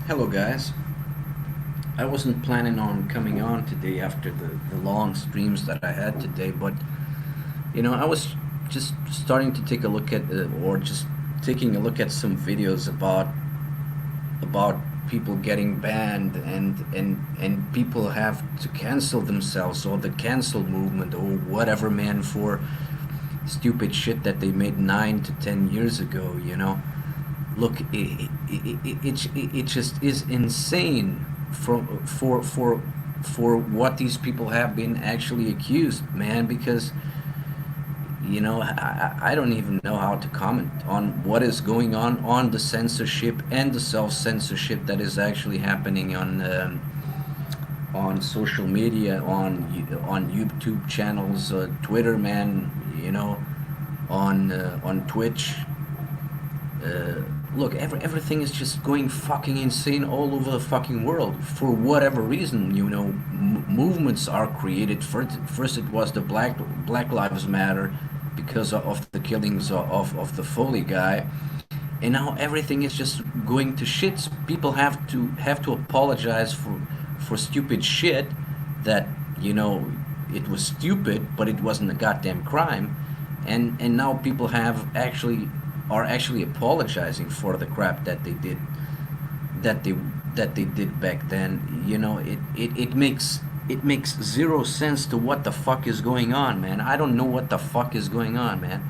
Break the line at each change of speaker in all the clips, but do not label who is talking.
Hello, guys. I wasn't planning on coming on today after the long streams that I had today, but I was just starting to take a look at, or just taking a look at some videos about people getting banned and people have to cancel themselves or the cancel movement or whatever, man, for stupid shit that they made 9 to 10 years ago. Look, it just is insane for what these people have been actually accused, man. Because I don't even know how to comment on what is going on the censorship and the self-censorship that is actually happening on social media, on YouTube channels, Twitter, man. On Twitch. Look, everything is just going fucking insane all over the fucking world for whatever reason. Movements are created. First it was the Black Lives Matter because of the killings of the Foley guy, and now everything is just going to shit. People have to apologize for stupid shit that it was stupid, but it wasn't a goddamn crime, and now people are actually apologizing for the crap that they did that they that they did back then. It makes zero sense to what the fuck is going on, man. I don't know what the fuck is going on, man.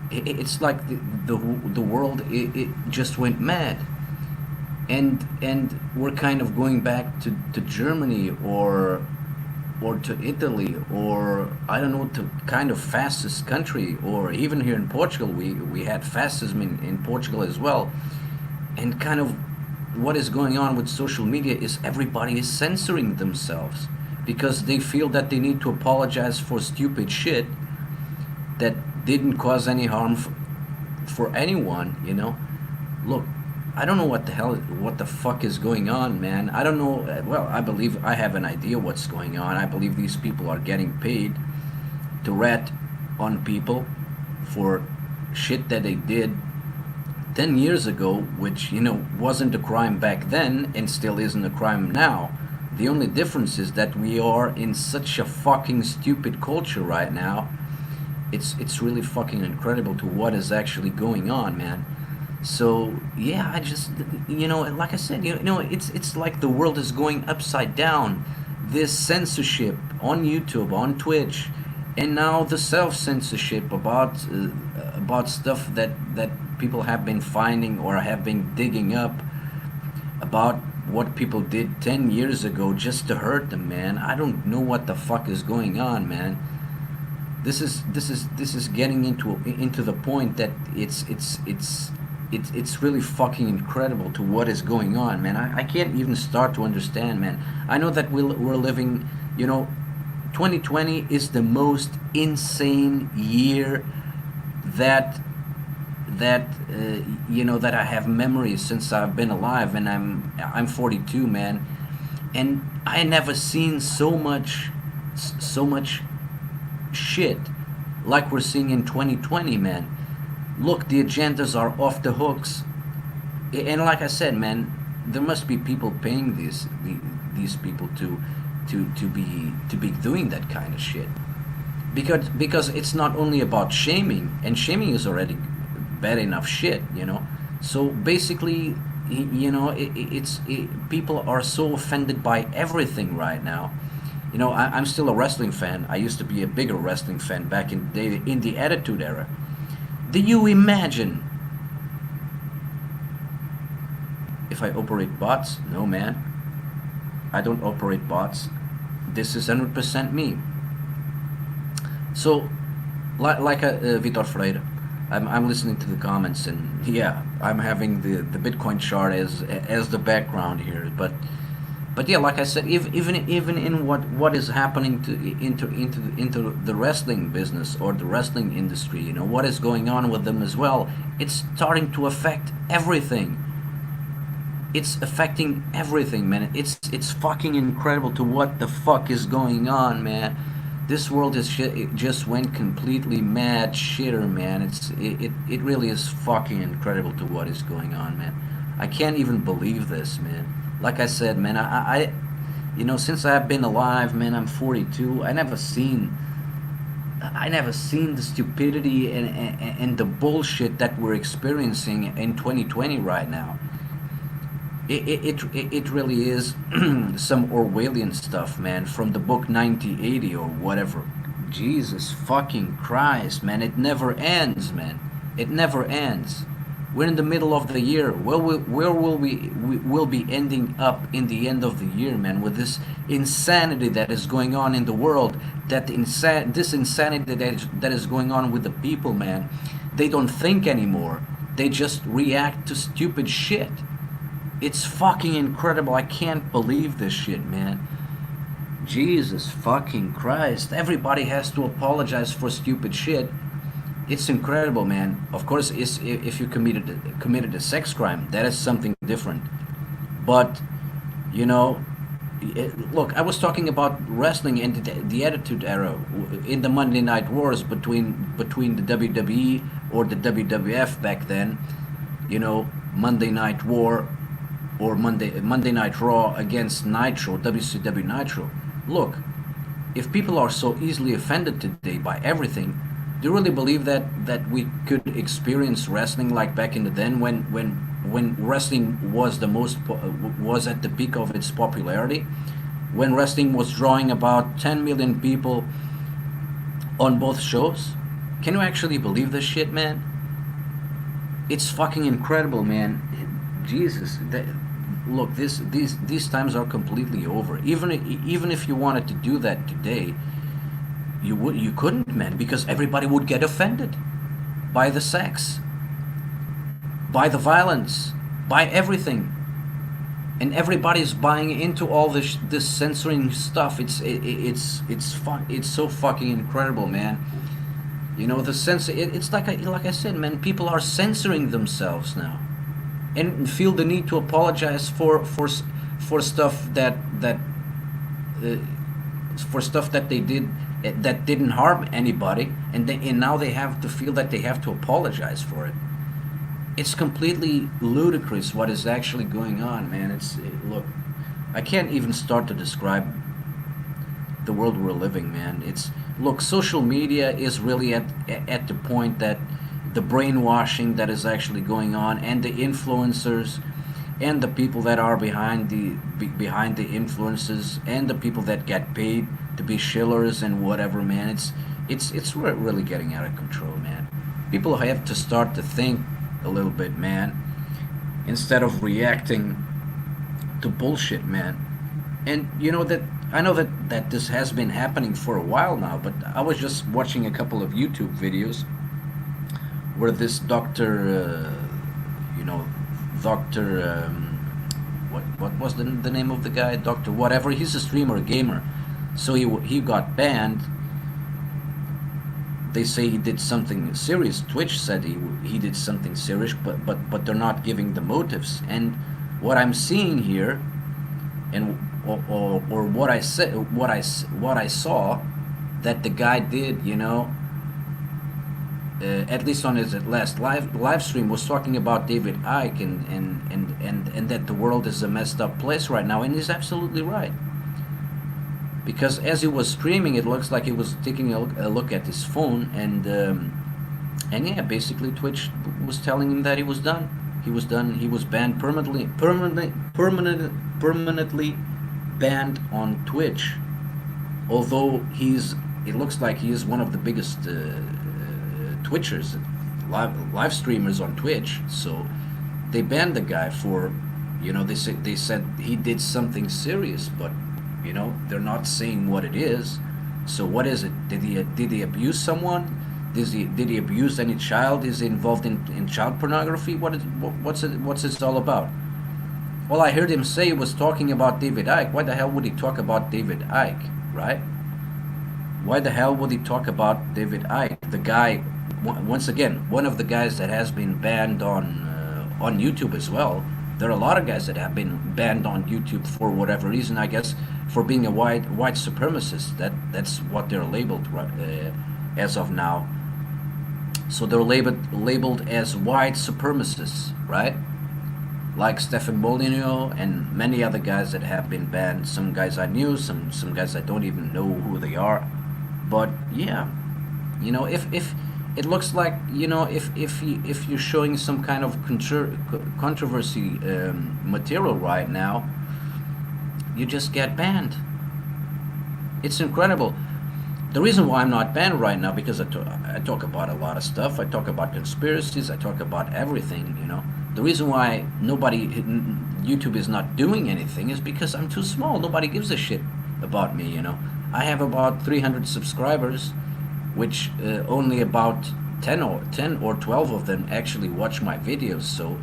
It's like the world, it just went mad, and we're kind of going back to Germany or to Italy, or I don't know, to kind of fascist country, or even here in Portugal, we had fascism in Portugal as well. And kind of what is going on with social media is everybody is censoring themselves because they feel that they need to apologize for stupid shit that didn't cause any harm for anyone. Look, I don't know what the fuck is going on, man. I don't know. Well, I believe I have an idea what's going on. I believe these people are getting paid to rat on people for shit that they did 10 years ago, which, wasn't a crime back then and still isn't a crime now. The only difference is that we are in such a fucking stupid culture right now. It's really fucking incredible to what is actually going on, man. So yeah, I just, like I said, it's like the world is going upside down. This censorship on YouTube, on Twitch, and now the self censorship about stuff that people have been finding or have been digging up about what people did 10 years ago just to hurt them, man. I don't know what the fuck is going on, man. This is getting into the point that it's really fucking incredible to what is going on, man. I can't even start to understand, man. I know that we're living, 2020 is the most insane year that that I have memories since I've been alive, and I'm 42, man, and I never seen so much shit like we're seeing in 2020, man. Look, the agendas are off the hooks, and like I said, man, there must be people paying these people to be doing that kind of shit, because it's not only about shaming, and shaming is already bad enough shit. So basically, people are so offended by everything right now. I'm still a wrestling fan. I used to be a bigger wrestling fan back in the Attitude Era. Do you imagine if I operate bots? No, man. I don't operate bots. This is 100% me. So, like Vitor Freire, I'm listening to the comments, and yeah, I'm having the Bitcoin chart as the background here. But yeah, like I said, even in what is happening into the wrestling business or the wrestling industry, what is going on with them as well. It's starting to affect everything. It's affecting everything, man. It's fucking incredible to what the fuck is going on, man. This world is shit. It just went completely mad shitter, man. It really is fucking incredible to what is going on, man. I can't even believe this, man. Like I said, man, since I've been alive, man, I'm 42. I never seen the stupidity and the bullshit that we're experiencing in 2020 right now. It really is some Orwellian stuff, man, from the book 1980 or whatever. Jesus fucking Christ, man, it never ends, man. It never ends. We're in the middle of the year. Where will we will be ending up in the end of the year, man? With this insanity that is going on in the world, this insanity that is going on with the people, man. They don't think anymore. They just react to stupid shit. It's fucking incredible. I can't believe this shit, man. Jesus fucking Christ. Everybody has to apologize for stupid shit. It's incredible, man. Of course, if you committed a sex crime, that is something different. But you know, look, I was talking about wrestling and the Attitude Era in the Monday Night Wars between the WWE or the WWF back then. Monday Night War or Monday Night Raw against Nitro, WCW Nitro. Look, if people are so easily offended today by everything, do you really believe that we could experience wrestling like back in the then when wrestling was was at the peak of its popularity, when wrestling was drawing about 10 million people on both shows? Can you actually believe this shit, man? It's fucking incredible, man. Jesus, look, these times are completely over. Even if you wanted to do that today, you couldn't, man, because everybody would get offended by the sex, by the violence, by everything, and everybody's buying into all this censoring stuff. It's so fucking incredible, man. The sense it's like I said, man. People are censoring themselves now, and feel the need to apologize for stuff uh, for stuff that they did that didn't harm anybody, and now they have to feel that they have to apologize for it. It's completely ludicrous what is actually going on, man. Look, I can't even start to describe the world we're living, man. Look, social media is really at the point that the brainwashing that is actually going on, and the influencers, and the people that are behind the influences, and the people that get paid to be shillers and whatever, man. It's really getting out of control, man. People have to start to think a little bit, man, instead of reacting to bullshit, man. And I know that this has been happening for a while now, but I was just watching a couple of YouTube videos where this doctor, Doctor, what was the name of the guy? Doctor whatever. He's a streamer, a gamer. So he got banned. They say he did something serious. Twitch said he did something serious, but they're not giving the motives. And what I'm seeing here, and or what I said, what I saw that the guy did, at least on his last live stream, was talking about David Icke, and that the world is a messed up place right now, and he's absolutely right. Because as he was streaming, it looks like he was taking a look at his phone, and yeah, basically Twitch was telling him that he was done. He was done. He was banned permanently banned on Twitch. Although it looks like he is one of the biggest Twitchers, live streamers on Twitch. So they banned the guy for, they said he did something serious, but they're not saying what it is. So what is it? Did he abuse someone? Did he abuse any child? Is he involved in child pornography? What's it all about? All I heard him say was talking about David Icke. Why the hell would he talk about David Icke, right? Why the hell would he talk about David Icke? The guy, once again, one of the guys that has been banned on YouTube as well. There are a lot of guys that have been banned on YouTube for whatever reason, I guess, for being a white supremacist. That's what they're labeled as of now. So they're labeled as white supremacists, right? like Stefan Molyneux and many other guys that have been banned. Some guys I knew, some guys I don't even know who they are. But yeah, if it looks like, if you're showing some kind of controversy material right now, you just get banned. It's incredible. The reason why I'm not banned right now, because I talk about a lot of stuff. I talk about conspiracies. I talk about everything. The reason why YouTube is not doing anything is because I'm too small. Nobody gives a shit about me. I have about 300 subscribers, which only about 10 or 12 of them actually watch my videos. So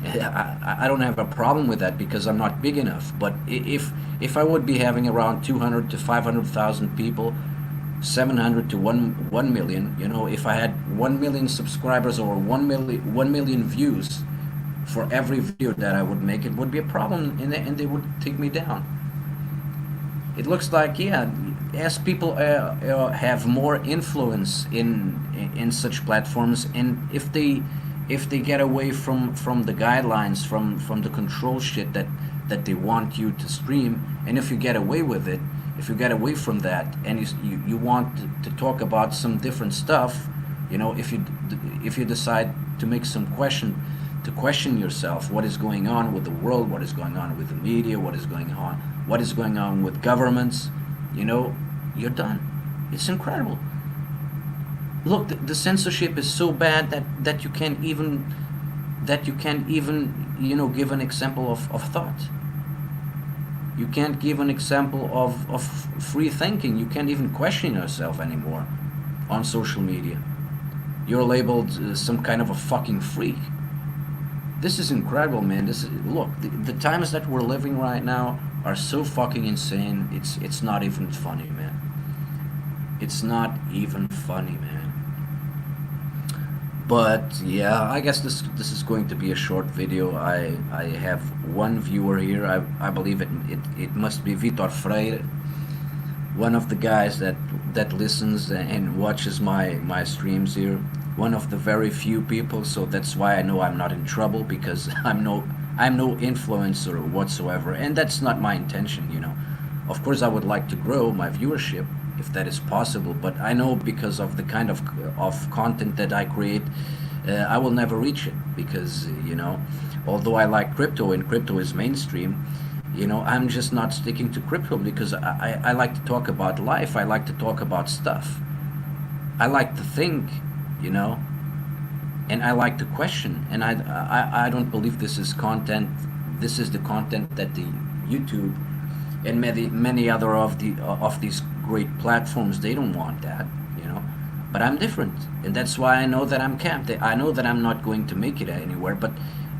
I don't have a problem with that because I'm not big enough. But if I would be having around 200 to 500,000 people, 700 to 1 million, if I had 1 million subscribers or 1 million views for every video that I would make, it would be a problem, and they would take me down. It looks like, yeah, as people have more influence in such platforms, and if they get away from the guidelines, from the control shit that they want you to stream, and if you get away with it, if you get away from that, and you want to talk about some different stuff, if you decide to make some question yourself, what is going on with the world, what is going on with the media, what is going on with governments, you're done. It's incredible. Look, the censorship is so bad that you can't even give an example of thought. You can't give an example of free thinking. You can't even question yourself anymore on social media. You're labeled some kind of a fucking freak. This is incredible, man. Look, the times that we're living right now are so fucking insane. It's not even funny, man. It's not even funny, man. But yeah, I guess this is going to be a short video. I have one viewer here. I believe it must be Vitor Freire, one of the guys that listens and watches my streams here. One of the very few people, so that's why I know I'm not in trouble, because I'm no influencer whatsoever, and that's not my intention. Of course, I would like to grow my viewership if that is possible, but I know because of the kind of content that I create, I will never reach it, because although I like crypto and crypto is mainstream, I'm just not sticking to crypto, because I like to talk about life. I like to talk about stuff. I like to think, and I like to question, and I don't believe this is content. This is the content that the YouTube and many other of these great platforms, they don't want that. But I'm different, and that's why I know that I'm capped. I know that I'm not going to make it anywhere, but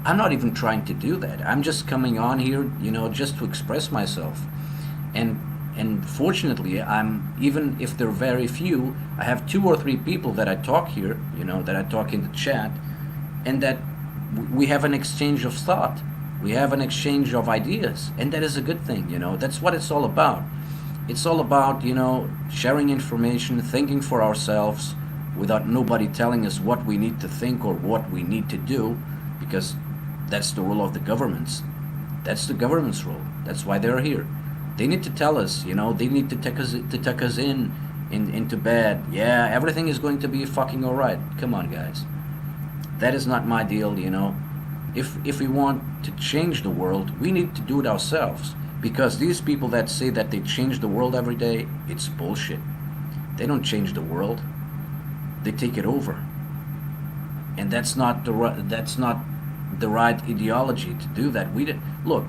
I'm not even trying to do that. I'm just coming on here, just to express myself, and fortunately, even if they're very few, I have 2 or 3 people that I talk here, that I talk in the chat, and that we have an exchange of thought. We have an exchange of ideas, and that is a good thing. That's what it's all about. It's all about, sharing information, thinking for ourselves, without nobody telling us what we need to think or what we need to do, because that's the role of the governments. That's the government's role. That's why they're here. They need to tell us, they need to take us into bed. Yeah, everything is going to be fucking all right. Come on, guys. That is not my deal. If we want to change the world, we need to do it ourselves. Because these people that say that they change the world every day, it's bullshit. They don't change the world. They take it over. And that's not the right ideology to do that. Look,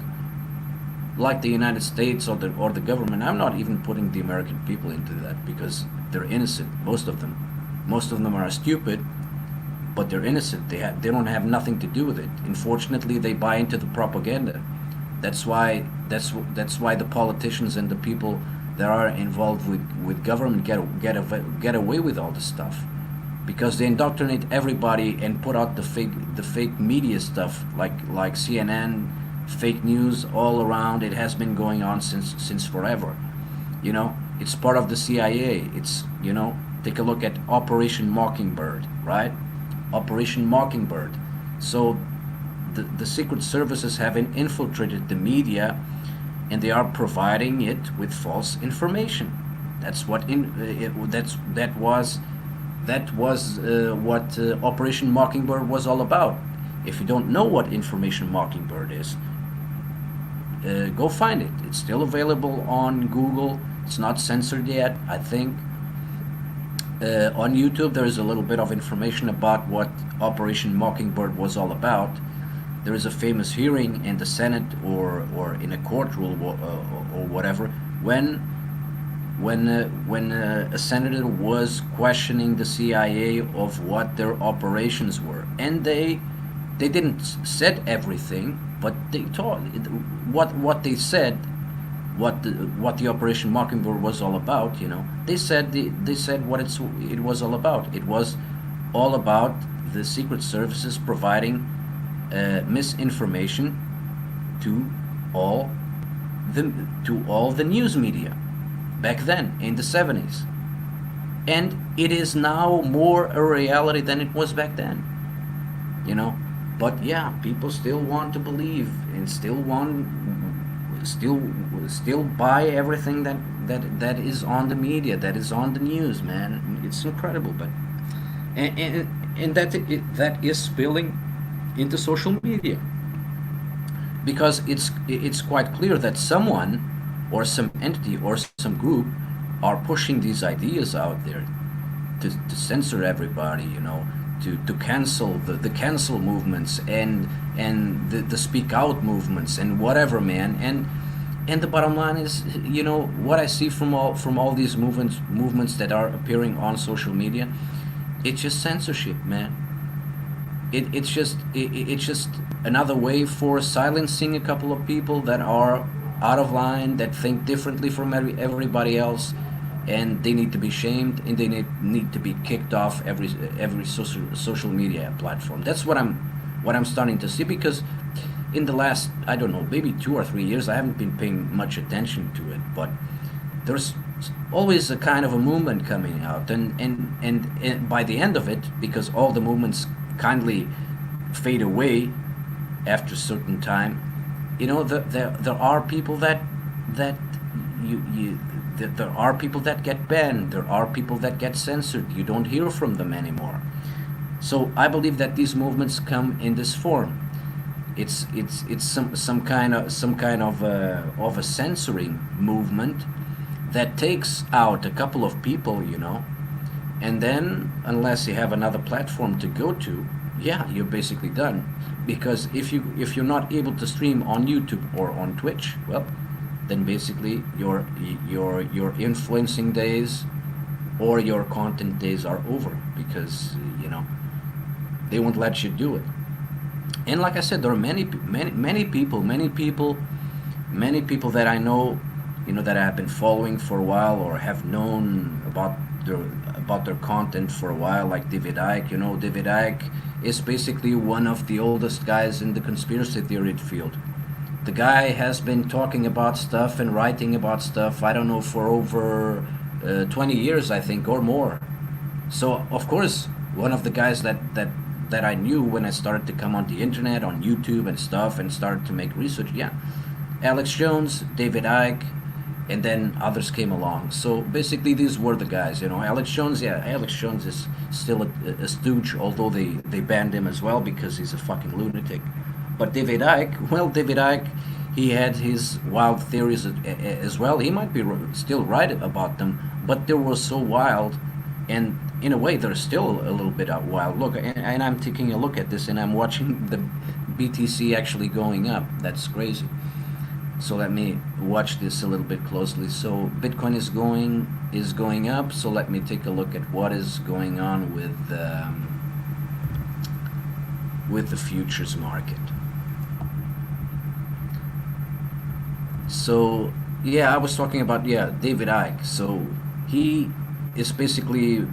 like the United States or the government, I'm not even putting the American people into that, because they're innocent, most of them. Most of them are stupid, but they're innocent. They don't have nothing to do with it. Unfortunately, they buy into the propaganda. That's why the politicians and the people that are involved with government get away with all this stuff, because they indoctrinate everybody and put out the fake media stuff, like CNN, fake news all around. It has been going on since forever. It's part of the CIA. It's take a look at Operation Mockingbird, right? Operation Mockingbird. So the secret services have infiltrated the media, and they are providing it with false information. That's what that was what Operation Mockingbird was all about. If you don't know what Information Mockingbird is, go find it. It's still available on Google. It's not censored yet, I think. On YouTube, there is a little bit of information about what Operation Mockingbird was all about. There is a famous hearing in the Senate or in a courtroom or whatever when a senator was questioning the CIA of what their operations were, and they didn't said everything, but they told what they said, what the Operation Mockingbird was all about. They said what it was all about. It was all about the secret services providing misinformation to all the news media back then in the 70s, and it is now more a reality than it was back then. you know but yeah, people still want to believe and still buy everything that is on the media, that is on the news, man. It's incredible. But and that is spilling into social media, because it's quite clear that someone or some entity or some group are pushing these ideas out there to censor everybody, to cancel the cancel movements and the speak out movements and whatever, man. And the bottom line is, what I see from all these movements that are appearing on social media, it's just censorship, man. It's just another way for silencing a couple of people that are out of line, that think differently from everybody else, and they need to be shamed and they need to be kicked off every social media platform. That's what I'm starting to see, because in the last, I don't know, maybe 2 or 3 years, I haven't been paying much attention to it, but there's always a kind of a movement coming out, and by the end of it, because all the movements kindly fade away after a certain time, there are people that there are people that get banned, there are people that get censored. You don't hear from them anymore. So I believe that these movements come in this form. It's some kind of a censoring movement that takes out a couple of people, and then, unless you have another platform to go to, yeah, you're basically done. Because if you're not able to stream on YouTube or on Twitch, well, then basically your influencing days or your content days are over, because they won't let you do it. And like I said, there are many people that I know, that I have been following for a while, or have known about their content for a while, like David Icke. David Icke is basically one of the oldest guys in the conspiracy theory field. The guy has been talking about stuff and writing about stuff, I don't know, for over 20 years, I think, or more. So, of course, one of the guys that I knew when I started to come on the internet, on YouTube and stuff, and started to make research, yeah. Alex Jones, David Icke, and then others came along. So basically these were the guys, Alex Jones is still a stooge, although they banned him as well because he's a fucking lunatic. But David Icke, he had his wild theories as well. He might be still right about them, but they were so wild, and in a way they're still a little bit wild. Look, and I'm taking a look at this, and I'm watching the BTC actually going up. That's crazy. So let me watch this a little bit closely. So Bitcoin is going up. So let me take a look at what is going on with the futures market. So yeah, I was talking about David Icke. So he is basically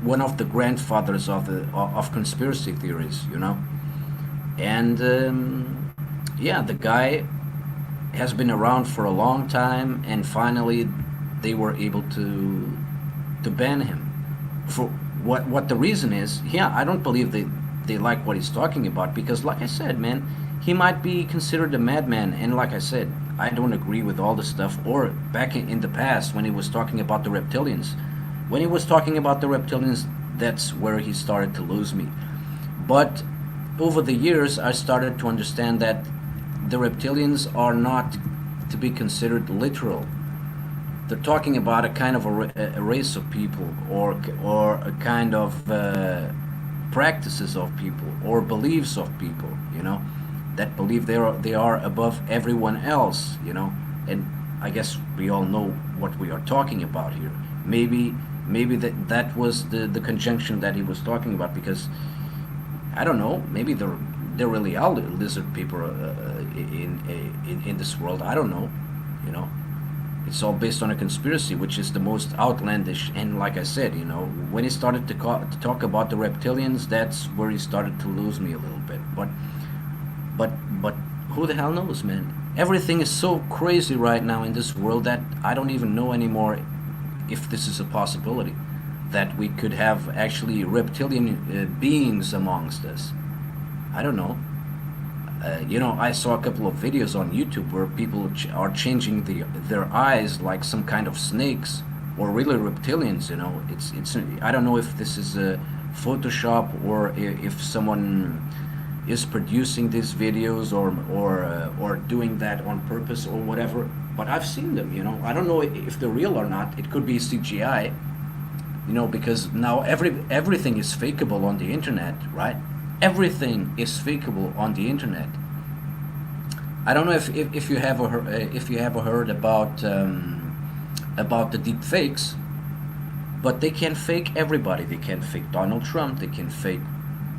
one of the grandfathers of conspiracy theories, and the guy has been around for a long time, and finally they were able to ban him. For what the reason is, I don't believe they like what he's talking about, because like I said, man, he might be considered a madman. And like I said, I don't agree with all the stuff. Or back in the past, when he was talking about the reptilians, that's where he started to lose me. But over the years, I started to understand that the reptilians are not to be considered literal. They're talking about a kind of a race of people, or a kind of practices of people, or beliefs of people, that believe they are above everyone else, and I guess we all know what we are talking about here. Maybe that was the conjunction that he was talking about, because I don't know, maybe there really are lizard people in this world. I don't know, you know. It's all based on a conspiracy, which is the most outlandish. And like I said, when he started to talk about the reptilians, that's where he started to lose me a little bit. But who the hell knows, man? Everything is so crazy right now in this world that I don't even know anymore if this is a possibility, that we could have actually reptilian beings amongst us. I don't know. I saw a couple of videos on YouTube where people are changing their eyes like some kind of snakes, or really reptilians. It's I don't know if this is a Photoshop, or if someone is producing these videos, or doing that on purpose or whatever. But I've seen them. I don't know if they're real or not. It could be CGI. Because now everything is fakeable on the internet, right? Everything is fakeable on the internet. I don't know if you have heard about the deep fakes, but they can fake everybody. They can fake Donald Trump. They can fake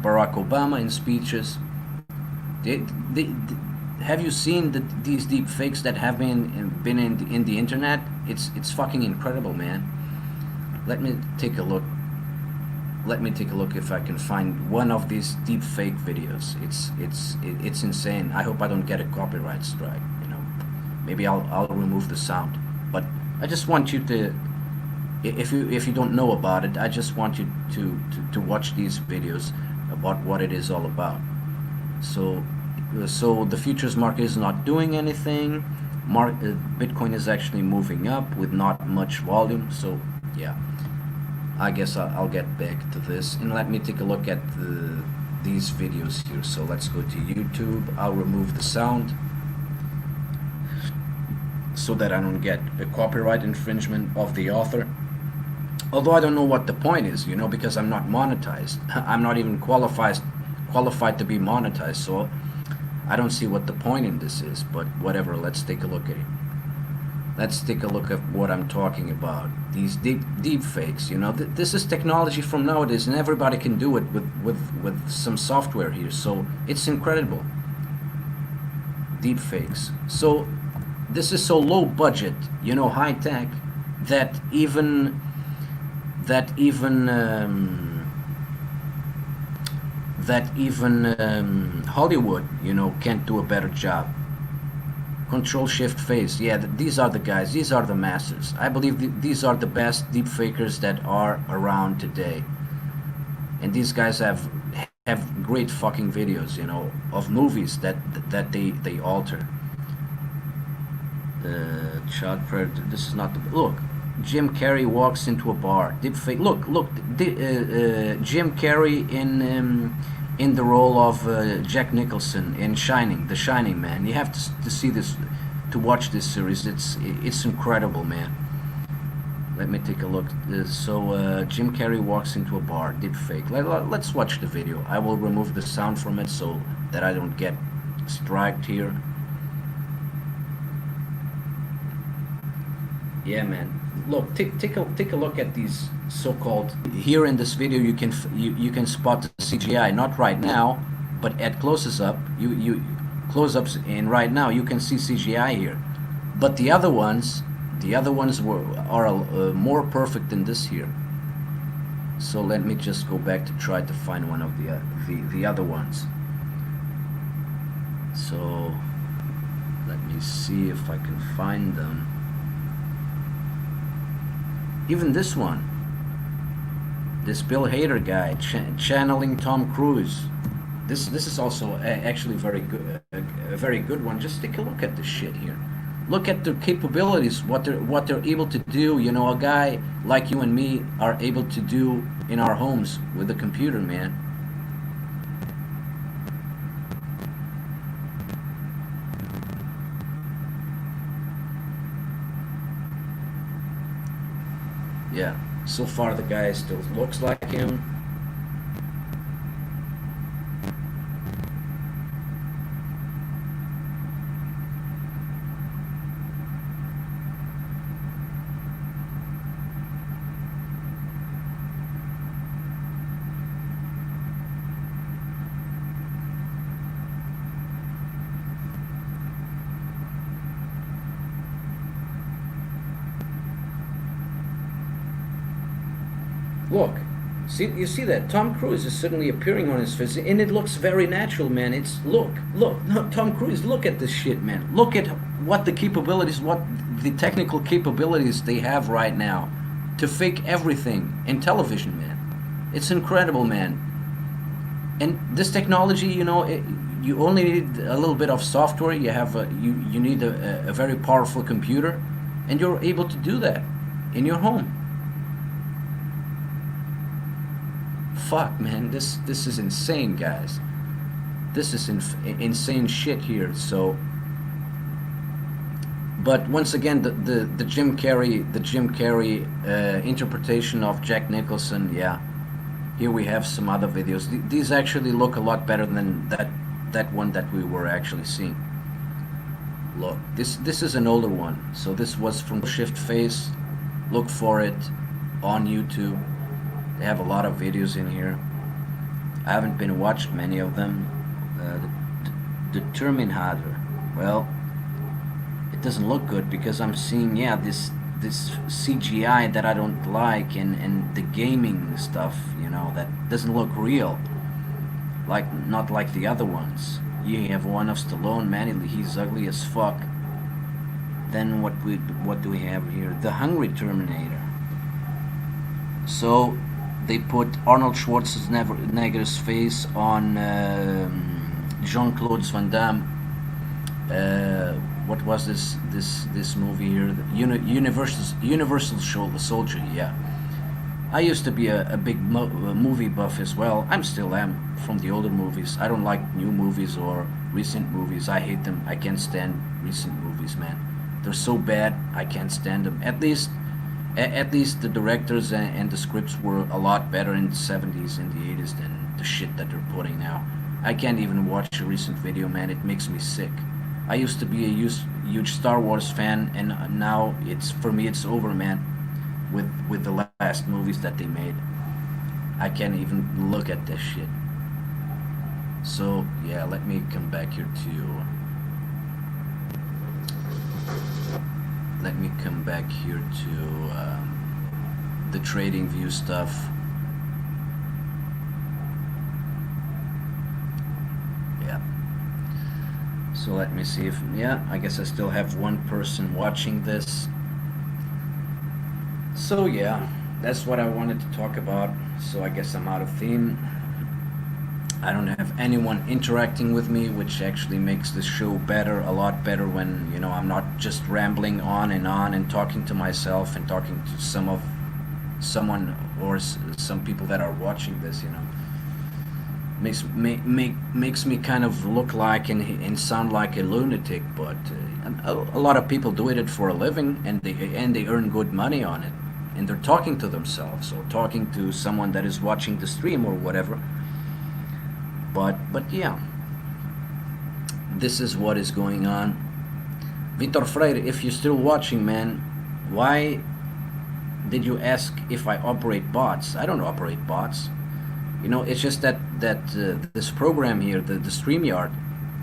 Barack Obama in speeches. Have you seen these deep fakes that have been in the internet? It's fucking incredible, man. Let me take a look. If I can find one of these deep fake videos. It's insane. I hope I don't get a copyright strike. Maybe I'll remove the sound. But I just want you to, if you don't know about it, I just want you to watch these videos about what it is all about. So the futures market is not doing anything. Bitcoin is actually moving up with not much volume. So yeah. I guess I'll get back to this, and let me take a look at these videos here. So let's go to YouTube. I'll remove the sound so that I don't get a copyright infringement of the author. Although I don't know what the point is, because I'm not monetized. I'm not even qualified to be monetized, so I don't see what the point in this is. But whatever, let's take a look at it. Let's take a look at what I'm talking about. These deep fakes. This is technology from nowadays, and everybody can do it with some software here. So it's incredible. Deep fakes. So this is so low budget, high tech, that even Hollywood, can't do a better job. Control Shift Face. Yeah, these are the guys. These are the masters. I believe these are the best deep fakers that are around today. And these guys have great fucking videos, of movies that they alter. Child predator. This is not the look. Jim Carrey walks into a bar. Deep fake. Look. Jim Carrey in the role of Jack Nicholson in Shining, The Shining, man. You have to see this, to watch this series. It's incredible, man. Let me take a look. So Jim Carrey walks into a bar, deep fake. Let's watch the video. I will remove the sound from it so that I don't get striked here. Yeah, man. Look, take a look at these so-called. Here in this video, you can spot the CGI. Not right now, but at close-up, close-ups, and right now you can see CGI here. But the other ones are more perfect than this here. So let me just go back to try to find one of the other ones. So let me see if I can find them. Even this one, this Bill Hader guy channeling Tom Cruise. This is also actually very good, a very good one. Just take a look at this shit here. Look at their capabilities, what they're able to do. You know, a guy like you and me are able to do in our homes with a computer, man. Yeah. So far, the guy still looks like him. Look, see, you see that Tom Cruise is suddenly appearing on his face, and it looks very natural, man. It's look, no, Tom Cruise, look at this shit, man. Look at what the capabilities, what the technical capabilities they have right now to fake everything in television, man. It's incredible, man. And this technology, you know, you only need a little bit of software. You have you need a very powerful computer, and you're able to do that in your home. Fuck, man, this is insane, guys. This is insane shit here. So, but once again, the Jim Carrey interpretation of Jack Nicholson, yeah. Here we have some other videos. These actually look a lot better than that one that we were actually seeing. Look, this is an older one. So this was from Shift Face. Look for it on YouTube. They have a lot of videos in here. I haven't been watched many of them. The Terminator. Well, it doesn't look good because I'm seeing, yeah, this CGI that I don't like, and the gaming stuff, you know, that doesn't look real. Like, not like the other ones. You have one of Stallone, man, he's ugly as fuck. Then what do we have here? The Hungry Terminator. So they put Arnold Schwarzenegger's face on Jean-Claude Van Damme. What was this movie here? Universal Soldier. Yeah, I used to be a big movie buff as well. I'm still am from the older movies. I don't like new movies or recent movies. I hate them. I can't stand recent movies, man. They're so bad. I can't stand them. At least the directors and the scripts were a lot better in the 70s and the 80s than the shit that they're putting now. I can't even watch a recent video, man. It makes me sick. I used to be a huge Star Wars fan, and now for me it's over, man. With the last movies that they made, I can't even look at this shit. So yeah, let me come back here to. Let me come back here to the trading view stuff. Yeah. So let me see if, yeah, I guess I still have one person watching this. So yeah, that's what I wanted to talk about. So I guess I'm out of theme. I don't have anyone interacting with me, which actually makes this show better, a lot better, when, you know, I'm not just rambling on and talking to myself and talking to someone or some people that are watching this, you know. Makes me kind of look like and sound like a lunatic, but a lot of people do it for a living, and they earn good money on it, and they're talking to themselves or talking to someone that is watching the stream or whatever. But yeah, this is what is going on. Vitor Freire, if you're still watching, man, why did you ask if I operate bots? I don't operate bots. You know, it's just that this program here, the StreamYard,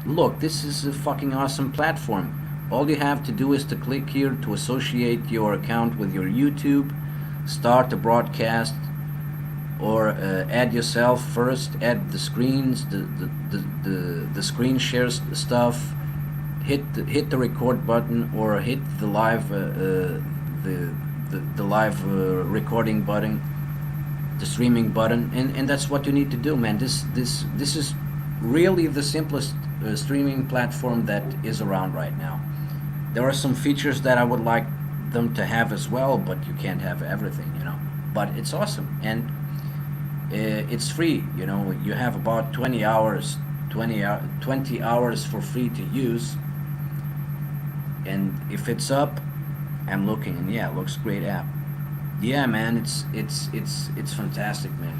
look, this is a fucking awesome platform. All you have to do is to click here to associate your account with your YouTube, start a broadcast, or add yourself first, add the screens, the screen shares stuff, hit the record button, or hit the live the live recording button, the streaming button, and that's what you need to do, man. This is really the simplest streaming platform that is around right now. There are some features that I would like them to have as well, but you can't have everything, you know. But it's awesome, and it's free. You know, you have about 20 hours, 20 hours for free to use, and if it's up, I'm looking, and yeah, it looks great app. Yeah, man, it's fantastic, man.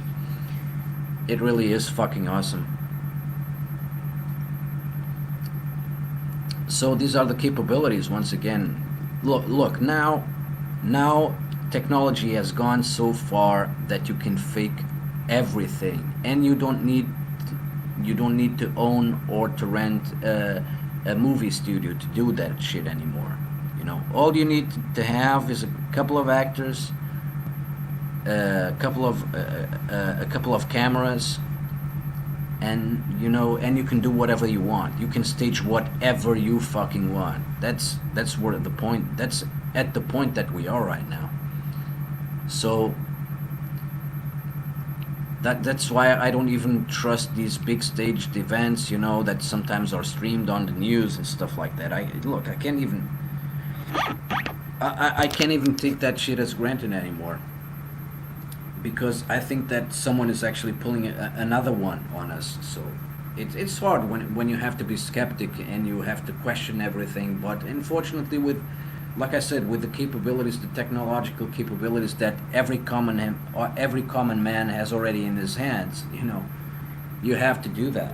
It really is fucking awesome. So these are the capabilities once again. Look now technology has gone so far that you can fake everything, and you don't need to own or to rent a movie studio to do that shit anymore. You know, all you need to have is a couple of cameras, and you know, and you can do whatever you want. You can stage whatever you fucking want. That's where the point. That's at the point that we are right now. So that's why I don't even trust these big staged events, you know, that sometimes are streamed on the news and stuff like that. I look, I can't even take that shit as granted anymore, because I think that someone is actually pulling another one on us. So it's hard when you have to be skeptic and you have to question everything. But unfortunately, with, like I said, with the capabilities, the technological capabilities that every common man has already in his hands, you know, you have to do that.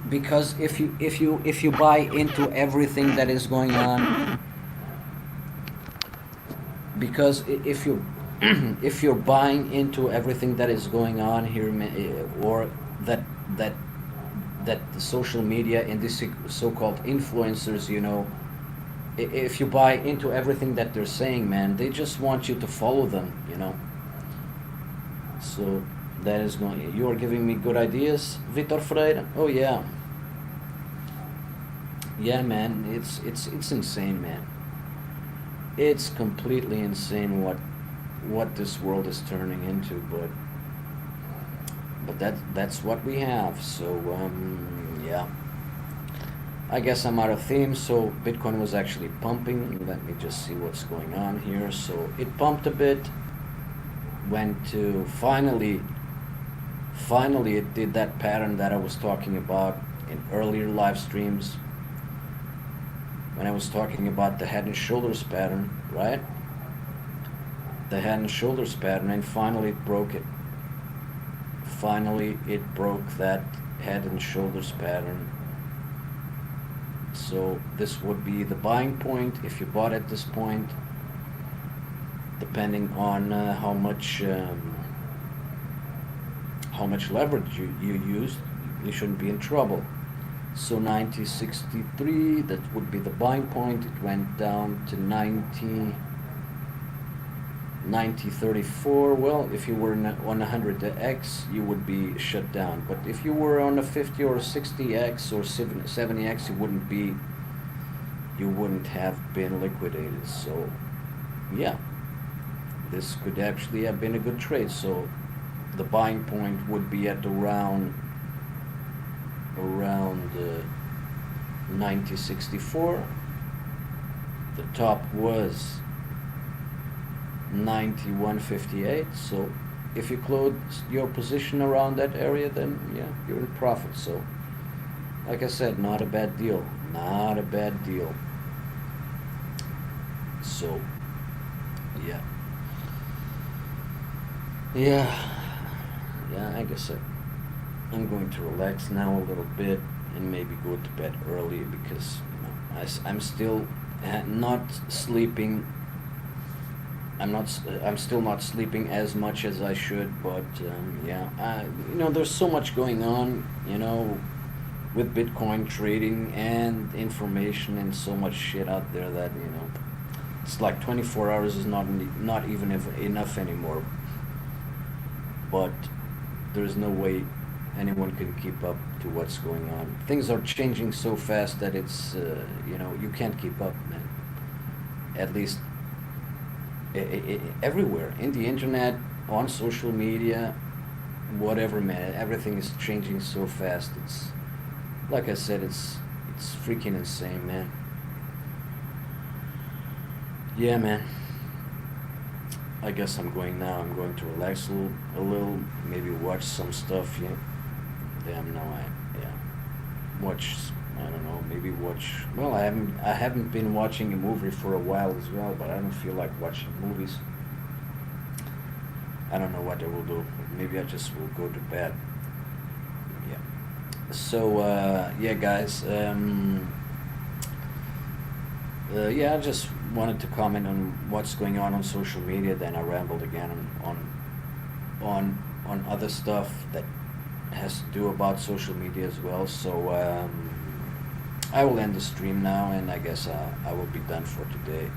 Because if you buy into everything that is going on, because if you if you're buying into everything that is going on here, or that that that the social media and these so-called influencers, you know, if you buy into everything that they're saying, man, they just want you to follow them, you know. So that is going. You are giving me good ideas, Vitor Freire. Oh yeah, yeah, man. It's insane, man. It's completely insane what this world is turning into, but that's what we have. So yeah, I guess I'm out of theme. So Bitcoin was actually pumping. Let me just see what's going on here. So it pumped a bit, went to finally it did that pattern that I was talking about in earlier live streams, when I was talking about the head and shoulders pattern, right? The head and shoulders pattern, and finally it broke it. Finally it broke that head and shoulders pattern. So this would be the buying point if you bought at this point, depending on how much leverage you used. You shouldn't be in trouble. So 90.63, that would be the buying point. It went down to 90.34. Well, if you were on 100x, you would be shut down. But if you were on a 50 or 60x or 70x, you wouldn't have been liquidated. So yeah, this could actually have been a good trade. So the buying point would be at around 90.64. The top was 91.58. So if you close your position around that area, then yeah, you're in profit. So like I said, not a bad deal. Not a bad deal. So yeah. I guess I'm going to relax now a little bit and maybe go to bed early, because you know, I'm still not sleeping. I'm still not sleeping as much as I should. But you know, there's so much going on, you know, with Bitcoin trading and information, and so much shit out there that, you know, it's like 24 hours is not even enough anymore. But there's no way anyone can keep up to what's going on. Things are changing so fast that it's you know, you can't keep up, man. At least everywhere, in the internet, on social media, whatever, man. Everything is changing so fast. like I said, it's freaking insane, man. Yeah, man. I guess I'm going now. I'm going to relax a little, maybe watch some stuff. Yeah. Damn, no, yeah, watch. I don't know. Maybe watch. Well, I haven't been watching a movie for a while as well, but I don't feel like watching movies. I don't know what I will do. Maybe I just will go to bed. Yeah. So yeah, guys. Yeah, I just wanted to comment on what's going on social media. Then I rambled again on other stuff that has to do about social media as well. So I will end the stream now, and I guess I will be done for today.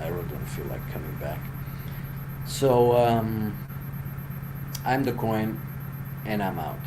I really don't feel like coming back. So I'm the coin, and I'm out.